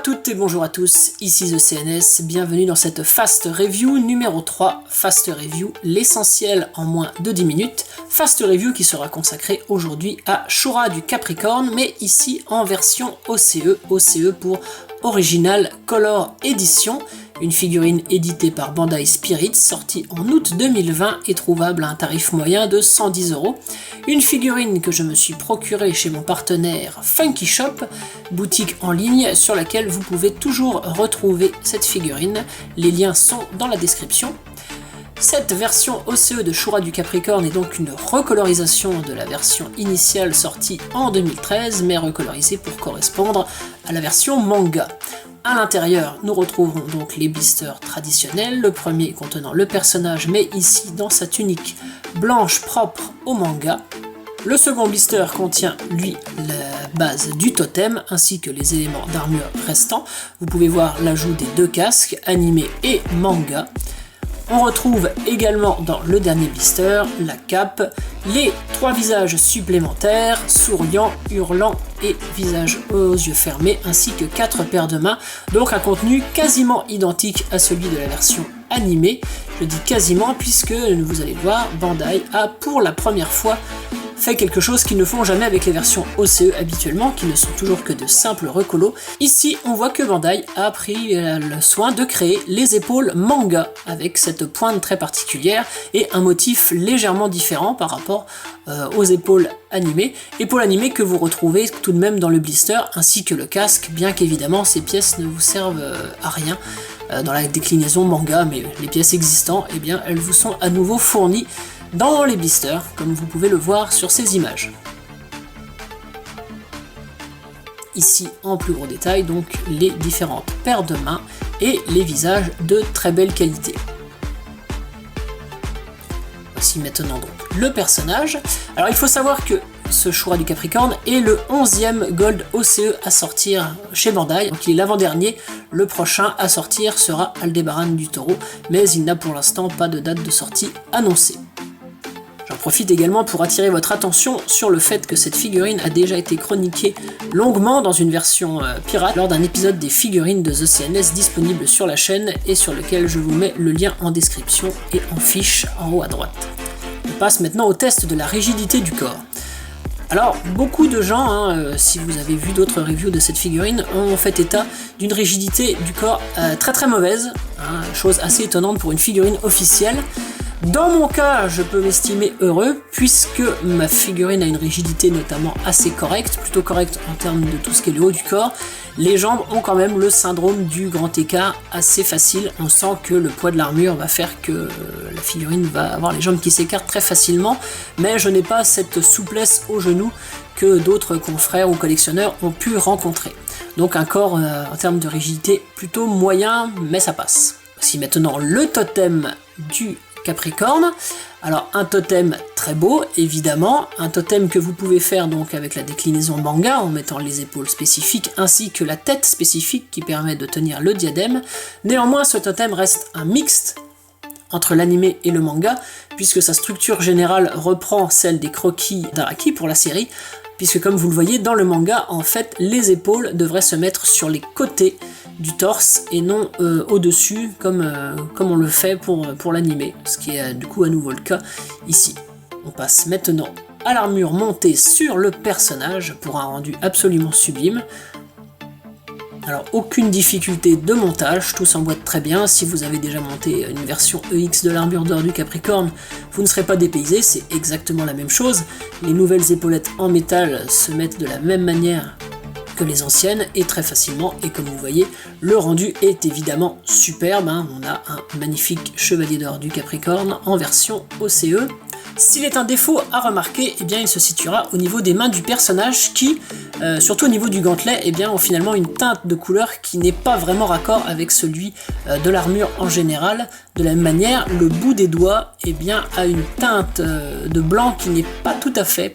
toutes et bonjour à tous, ici The CNS, bienvenue dans cette Fast Review numéro 3, Fast Review, l'essentiel en moins de 10 minutes, Fast Review qui sera consacrée aujourd'hui à Shura du Capricorne, mais ici en version OCE pour Original Color Edition, une figurine éditée par Bandai Spirit, sortie en août 2020 et trouvable à un tarif moyen de 110 €. Une figurine que je me suis procurée chez mon partenaire Funky Shop, boutique en ligne sur laquelle vous pouvez toujours retrouver cette figurine. Les liens sont dans la description. Cette version OCE de Shura du Capricorne est donc une recolorisation de la version initiale sortie en 2013, mais recolorisée pour correspondre à la version manga. À l'intérieur, nous retrouverons donc les blisters traditionnels, le premier contenant le personnage, mais ici dans sa tunique blanche propre au manga. Le second blister contient, lui, la base du totem, ainsi que les éléments d'armure restants. Vous pouvez voir l'ajout des deux casques, animé et manga. On retrouve également dans le dernier blister la cape, les 3 visages supplémentaires, souriant, hurlant et visage aux yeux fermés, ainsi que 4 paires de mains, donc un contenu quasiment identique à celui de la version animée. Je dis quasiment puisque, vous allez voir, Bandai a pour la première fois fait quelque chose qu'ils ne font jamais avec les versions OCE habituellement, qui ne sont toujours que de simples recolos. Ici, on voit que Bandai a pris le soin de créer les épaules manga, avec cette pointe très particulière et un motif légèrement différent par rapport aux épaules animées. Épaules animées que vous retrouvez tout de même dans le blister, ainsi que le casque, bien qu'évidemment ces pièces ne vous servent à rien dans la déclinaison manga, mais les pièces existantes, eh bien, elles vous sont à nouveau fournies dans les blisters, comme vous pouvez le voir sur ces images. Ici, en plus gros détail, donc les différentes paires de mains et les visages de très belle qualité. Voici maintenant donc le personnage. Alors il faut savoir que ce Shura du Capricorne est le 11e Gold OCE à sortir chez Bandai, donc il est l'avant-dernier. Le prochain à sortir sera Aldebaran du Taureau, mais il n'a pour l'instant pas de date de sortie annoncée. J'en profite également pour attirer votre attention sur le fait que cette figurine a déjà été chroniquée longuement dans une version pirate lors d'un épisode des figurines de The CNS disponible sur la chaîne et sur lequel je vous mets le lien en description et en fiche en haut à droite. On passe maintenant au test de la rigidité du corps. Alors, beaucoup de gens, si vous avez vu d'autres reviews de cette figurine, ont fait état d'une rigidité du corps très mauvaise, chose assez étonnante pour une figurine officielle. Dans mon cas, je peux m'estimer heureux puisque ma figurine a une rigidité notamment assez correcte, plutôt correcte en termes de tout ce qui est le haut du corps. Les jambes ont quand même le syndrome du grand écart assez facile. On sent que le poids de l'armure va faire que la figurine va avoir les jambes qui s'écartent très facilement, mais je n'ai pas cette souplesse au genou que d'autres confrères ou collectionneurs ont pu rencontrer. Donc un corps en termes de rigidité plutôt moyen, mais ça passe. Voici maintenant le totem du Capricorne. Alors un totem très beau, évidemment, un totem que vous pouvez faire donc avec la déclinaison manga en mettant les épaules spécifiques ainsi que la tête spécifique qui permet de tenir le diadème. Néanmoins, ce totem reste un mixte entre l'anime et le manga, puisque sa structure générale reprend celle des croquis d'Araki pour la série, puisque comme vous le voyez dans le manga, en fait, les épaules devraient se mettre sur les côtés du torse et non au-dessus comme on le fait pour l'anime, ce qui est du coup à nouveau le cas ici. On passe maintenant à l'armure montée sur le personnage pour un rendu absolument sublime. Alors aucune difficulté de montage, tout s'emboîte très bien. Si vous avez déjà monté une version EX de l'armure d'or du Capricorne, vous ne serez pas dépaysé, c'est exactement la même chose. Les nouvelles épaulettes en métal se mettent de la même manière que les anciennes et très facilement, et comme vous voyez, le rendu est évidemment superbe. On a un magnifique chevalier d'or du Capricorne en version OCE. S'il est un défaut à remarquer, eh bien, il se situera au niveau des mains du personnage qui, surtout au niveau du gantelet, eh bien, ont finalement une teinte de couleur qui n'est pas vraiment raccord avec celui de l'armure en général. De la même manière, le bout des doigts eh bien, a une teinte de blanc qui n'est pas tout à fait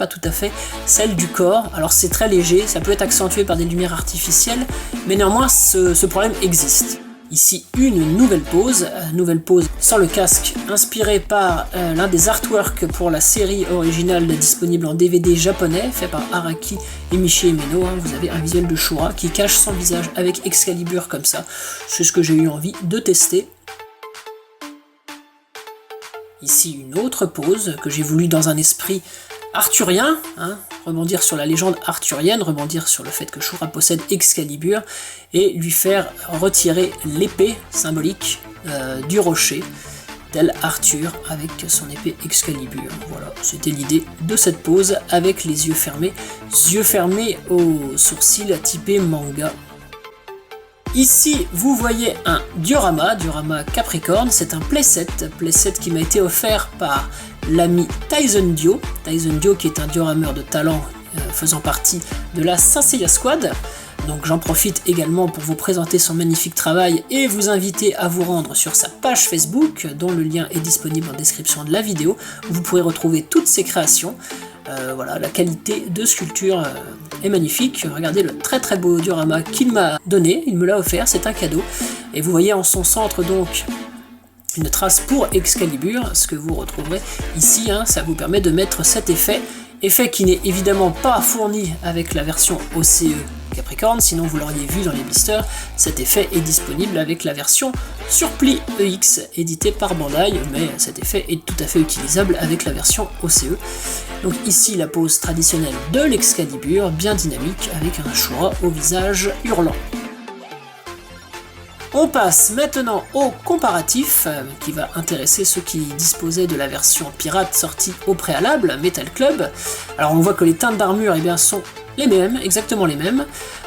celle du corps. Alors c'est très léger, ça peut être accentué par des lumières artificielles, mais néanmoins ce problème existe. Ici une nouvelle pose sans le casque, inspirée par l'un des artworks pour la série originale disponible en DVD japonais, fait par Araki et Michi Uemeno. Vous avez un visuel de Shura qui cache son visage avec Excalibur comme ça. C'est ce que j'ai eu envie de tester. Ici une autre pose que j'ai voulu dans un esprit arthurien, rebondir sur la légende arthurienne, rebondir sur le fait que Shura possède Excalibur et lui faire retirer l'épée symbolique du rocher, tel Arthur avec son épée Excalibur. Voilà, c'était l'idée de cette pose avec les yeux fermés aux sourcils typés manga. Ici, vous voyez un diorama Capricorn, c'est un playset qui m'a été offert par l'ami Tyson Dio qui est un diorameur de talent faisant partie de la Saint Seiya Squad. Donc j'en profite également pour vous présenter son magnifique travail et vous inviter à vous rendre sur sa page Facebook, dont le lien est disponible en description de la vidéo, où vous pourrez retrouver toutes ses créations. Voilà, la qualité de sculpture est magnifique. Regardez le très beau diorama qu'il m'a donné, il me l'a offert, c'est un cadeau. Et vous voyez en son centre donc une trace pour Excalibur, ce que vous retrouverez ici, ça vous permet de mettre cet effet qui n'est évidemment pas fourni avec la version OCE Capricorn, sinon vous l'auriez vu dans les blisters. Cet effet est disponible avec la version Surpli EX éditée par Bandai, mais cet effet est tout à fait utilisable avec la version OCE. Donc ici la pose traditionnelle de l'Excalibur, bien dynamique, avec un Shura au visage hurlant. On passe maintenant au comparatif qui va intéresser ceux qui disposaient de la version pirate sortie au préalable, Metal Club. Alors on voit que les teintes d'armure sont les mêmes, exactement les mêmes.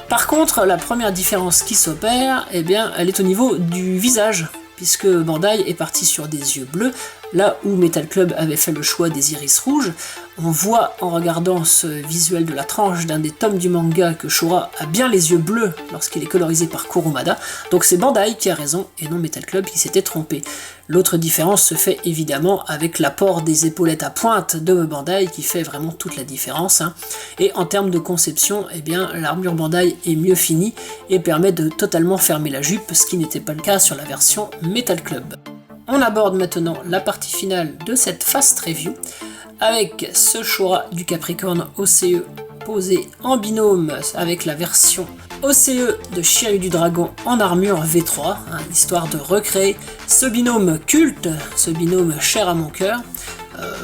Par contre, la première différence qui s'opère, elle est au niveau du visage, puisque Bandai est parti sur des yeux bleus, là où Metal Club avait fait le choix des iris rouges. On voit en regardant ce visuel de la tranche d'un des tomes du manga que Shura a bien les yeux bleus lorsqu'il est colorisé par Kurumada, donc c'est Bandai qui a raison et non Metal Club qui s'était trompé. L'autre différence se fait évidemment avec l'apport des épaulettes à pointe de Bandai qui fait vraiment toute la différence. Et en termes de conception, l'armure Bandai est mieux finie et permet de totalement fermer la jupe, ce qui n'était pas le cas sur la version Metal Club. On aborde maintenant la partie finale de cette fast review avec ce Shura du Capricorn OCE posé en binôme avec la version OCE de Shiryu du Dragon en armure V3, histoire de recréer ce binôme culte, ce binôme cher à mon cœur.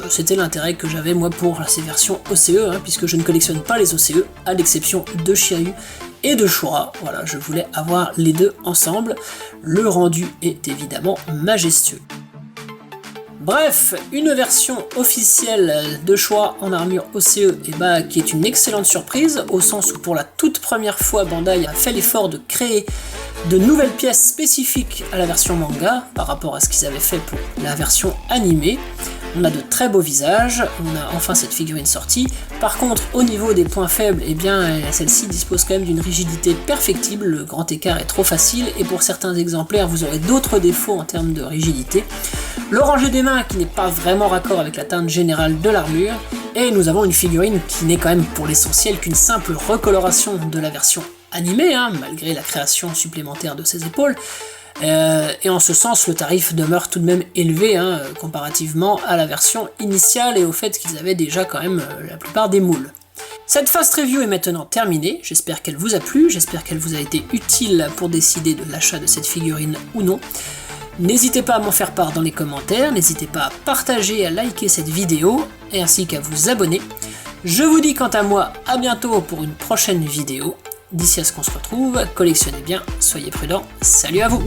C'était l'intérêt que j'avais moi pour ces versions OCE, puisque je ne collectionne pas les OCE, à l'exception de Shiryu et de Shura. Voilà, je voulais avoir les deux ensemble. Le rendu est évidemment majestueux. Bref, une version officielle de Shura en armure OCE qui est une excellente surprise, au sens où pour la toute première fois Bandai a fait l'effort de créer de nouvelles pièces spécifiques à la version manga par rapport à ce qu'ils avaient fait pour la version animée. On a de très beaux visages, on a enfin cette figurine sortie. Par contre, au niveau des points faibles, celle-ci dispose quand même d'une rigidité perfectible, le grand écart est trop facile, et pour certains exemplaires, vous aurez d'autres défauts en termes de rigidité. Le rangé des mains qui n'est pas vraiment raccord avec la teinte générale de l'armure, et nous avons une figurine qui n'est quand même pour l'essentiel qu'une simple recoloration de la version animée, malgré la création supplémentaire de ses épaules. Et en ce sens, le tarif demeure tout de même élevé comparativement à la version initiale et au fait qu'ils avaient déjà quand même la plupart des moules. Cette fast review est maintenant terminée, j'espère qu'elle vous a plu, j'espère qu'elle vous a été utile pour décider de l'achat de cette figurine ou non. N'hésitez pas à m'en faire part dans les commentaires, n'hésitez pas à partager et à liker cette vidéo, et ainsi qu'à vous abonner. Je vous dis quant à moi à bientôt pour une prochaine vidéo. D'ici à ce qu'on se retrouve, collectionnez bien, soyez prudents, salut à vous!